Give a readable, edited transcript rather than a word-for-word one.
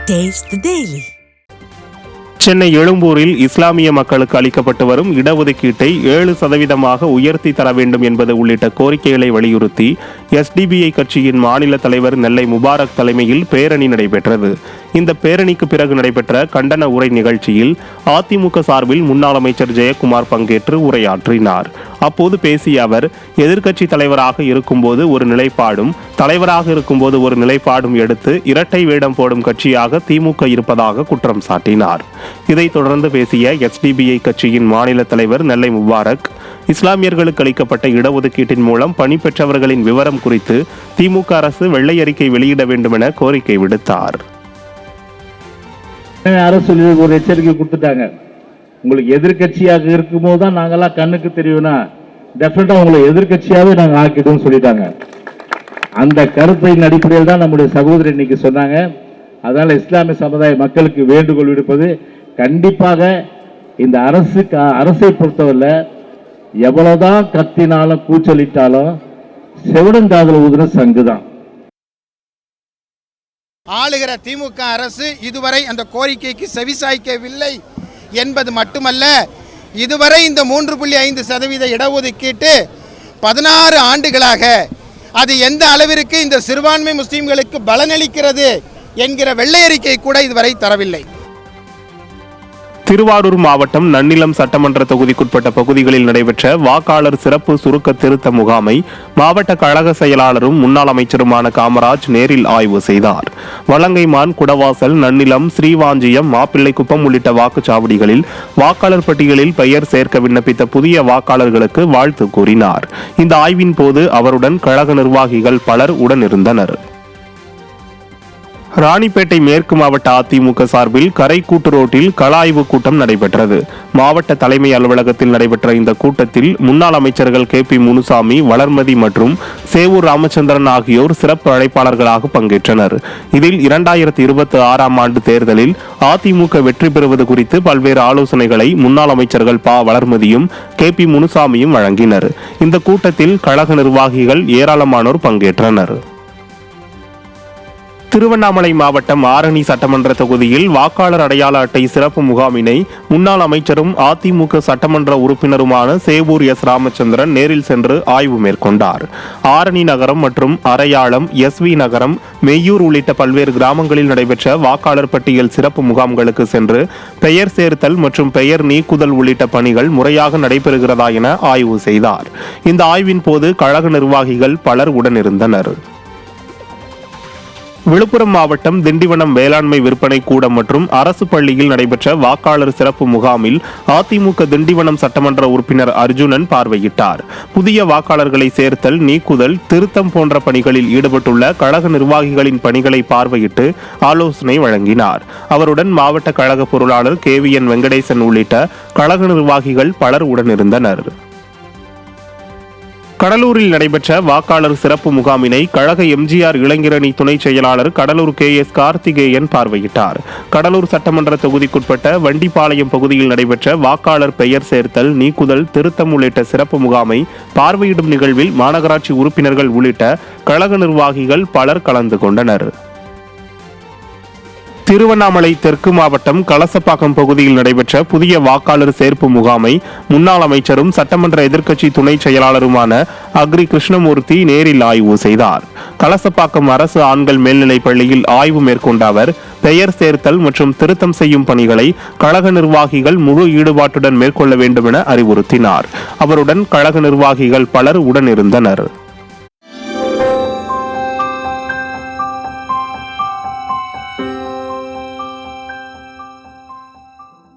Taste the Daily. Chennai எழும்பூரில் இஸ்லாமிய மக்களுக்கு அளிக்கப்பட்டு வரும் இடஒதுக்கீட்டை 7% உயர்த்தி தர வேண்டும் என்பது உள்ளிட்ட கோரிக்கைகளை வலியுறுத்தி SDPI கட்சியின் மாநில தலைவர் நெல்லை முபாரக் தலைமையில் பேரணி நடைபெற்றது. இந்த பேரணிக்கு பிறகு நடைபெற்ற கண்டன உரை நிகழ்ச்சியில் அதிமுக சார்பில் முன்னாள் அமைச்சர் ஜெயக்குமார் பங்கேற்று உரையாற்றினார். அப்போது பேசிய அவர், எதிர்க்கட்சி தலைவராக இருக்கும்போது ஒரு நிலைப்பாடும், தலைவராக இருக்கும்போது ஒரு நிலைப்பாடும் எடுத்து இரட்டை வேடம் போடும் கட்சியாக திமுக இருப்பதாக குற்றம் சாட்டினார். இதைத் தொடர்ந்து பேசிய SDPI கட்சியின் மாநில தலைவர் நெல்லை முபாரக், இஸ்லாமியர்களுக்கு அளிக்கப்பட்ட இடஒதுக்கீட்டின் மூலம் பணி பெற்றவர்களின் விவரம் குறித்து திமுக அரசு வெள்ளை அறிக்கை வெளியிட வேண்டும் என கோரிக்கை விடுத்தார். அரசு ஒரு எச்சரிக்கை கொடுத்துட்டாங்க, உங்களுக்கு எதிர்கட்சியாக இருக்கும்போது தான் நாங்கெல்லாம் கண்ணுக்கு தெரியும்னா டெஃபினட்டா உங்களை எதிர்கட்சியாவே நாங்க ஆக்கிட்டோம்னு சொல்லிட்டாங்க. அந்த கருத்தின் அடிப்படையில் தான் நம்முடைய சகோதரி இன்னைக்கு சொன்னாங்க. அதனால இஸ்லாமிய சமுதாய மக்களுக்கு வேண்டுகோள் விடுப்பது, கண்டிப்பாக இந்த அரசை பொறுத்தவரை எவ்வளவுதான் கத்தினாலும் கூச்சலிட்டாலும் செவிடங்காதல் ஊதுன சங்குதான். ஆளுகிற திமுக அரசு இதுவரை அந்த கோரிக்கைக்கு செவிசாய்க்கவில்லை என்பது மட்டுமல்ல, இதுவரை இந்த 3.5% இடஒதுக்கீட்டு 16 ஆண்டுகளாக அது எந்த அளவிற்கு இந்த சிறுபான்மை முஸ்லிம்களுக்கு பலனளிக்கிறது என்கிற வெள்ளை அறிக்கை கூட இதுவரை தரவில்லை. திருவாரூர் மாவட்டம் நன்னிலம் சட்டமன்ற தொகுதிக்குட்பட்ட பகுதிகளில் நடைபெற்ற வாக்காளர் சிறப்பு சுருக்க திருத்த முகாமை மாவட்ட கழக செயலாளரும் முன்னாள் அமைச்சருமான காமராஜ் நேரில் ஆய்வு செய்தார். வலங்கைமான், குடவாசல், நன்னிலம், ஸ்ரீவாஞ்சியம், மாப்பிள்ளைக்குப்பம் உள்ளிட்ட வாக்குச்சாவடிகளில் வாக்காளர் பட்டியலில் பெயர் சேர்க்க விண்ணப்பித்த புதிய வாக்காளர்களுக்கு வாழ்த்து கூறினார். இந்த ஆய்வின் போது அவருடன் கழக நிர்வாகிகள் பலர் உடனிருந்தனர். ராணிப்பேட்டை மேற்கு மாவட்ட அதிமுக சார்பில் கரைக்கூட்டு ரோட்டில் கள ஆய்வு கூட்டம் நடைபெற்றது. மாவட்ட தலைமை அலுவலகத்தில் நடைபெற்ற இந்த கூட்டத்தில் முன்னாள் அமைச்சர்கள் KP முனுசாமி, வளர்மதி மற்றும் சேவூர் ராமச்சந்திரன் ஆகியோர் சிறப்பு அழைப்பாளர்களாக பங்கேற்றனர். இதில் 2026ஆம் ஆண்டு தேர்தலில் அதிமுக வெற்றி பெறுவது குறித்து பல்வேறு ஆலோசனைகளை முன்னாள் அமைச்சர்கள் வளர்மதியும் KP முனுசாமியும் வழங்கினர். இந்த கூட்டத்தில் கழக நிர்வாகிகள் ஏராளமானோர் பங்கேற்றனர். திருவண்ணாமலை மாவட்டம் ஆரணி சட்டமன்ற தொகுதியில் வாக்காளர் அடையாள அட்டை சிறப்பு முகாமினை முன்னாள் அமைச்சரும் அதிமுக சட்டமன்ற உறுப்பினருமான சேவூர் ராமச்சந்திரன் நேரில் சென்று ஆய்வு மேற்கொண்டார். ஆரணி நகரம் மற்றும் அரையாளம், SV நகரம், மெய்யூர் உள்ளிட்ட பல்வேறு கிராமங்களில் நடைபெற்ற வாக்காளர் பட்டியல் சிறப்பு முகாம்களுக்கு சென்று பெயர் சேர்த்தல் மற்றும் பெயர் நீக்குதல் உள்ளிட்ட பணிகள் முறையாக நடைபெறுகிறதா என ஆய்வு செய்தார். இந்த ஆய்வின் போது கழக நிர்வாகிகள் பலர் உடனிருந்தனர். விழுப்புரம் மாவட்டம் திண்டிவனம் வேளாண்மை விற்பனை கூடம் மற்றும் அரசு பள்ளியில் நடைபெற்ற வாக்காளர் சிறப்பு முகாமில் அதிமுக திண்டிவனம் சட்டமன்ற உறுப்பினர் அர்ஜுனன் பார்வையிட்டார். புதிய வாக்காளர்களை சேர்த்தல், நீக்குதல், திருத்தம் போன்ற பணிகளில் ஈடுபட்டுள்ள கழக நிர்வாகிகளின் பணிகளை பார்வையிட்டு ஆலோசனை வழங்கினார். அவருடன் மாவட்ட கழக பொருளாளர் KVN வெங்கடேசன் உள்ளிட்ட கழக நிர்வாகிகள் பலர் உடனிருந்தனர். கடலூரில் நடைபெற்ற வாக்காளர் சிறப்பு முகாமினை கழக MGR இளைஞரணி துணை செயலாளர் கடலூர் KS கார்த்திகேயன் பார்வையிட்டார். கடலூர் சட்டமன்ற தொகுதிக்குட்பட்ட வண்டிப்பாளையம் பகுதியில் நடைபெற்ற வாக்காளர் பெயர் சேர்த்தல், நீக்குதல், திருத்தம் உள்ளிட்ட சிறப்பு முகாமை பார்வையிடும் நிகழ்வில் மாநகராட்சி உறுப்பினர்கள் உள்ளிட்ட கழக நிர்வாகிகள் பலர் கலந்து கொண்டனர். திருவண்ணாமலை தெற்கு மாவட்டம் கலசப்பாக்கம் பகுதியில் நடைபெற்ற புதிய வாக்காளர் சேர்ப்பு முகாமை முன்னாள் அமைச்சரும் சட்டமன்ற எதிர்க்கட்சி துணை செயலாளருமான அக்ரி கிருஷ்ணமூர்த்தி நேரில் ஆய்வு செய்தார். கலசப்பாக்கம் அரசு ஆண்கள் மேல்நிலைப் பள்ளியில் ஆய்வு மேற்கொண்ட அவர் பெயர் சேர்த்தல் மற்றும் திருத்தம் செய்யும் பணிகளை கழக நிர்வாகிகள் முழு ஈடுபாட்டுடன் மேற்கொள்ள வேண்டும் என அறிவுறுத்தினார். அவருடன் கழக நிர்வாகிகள் பலர் உடனிருந்தனர்.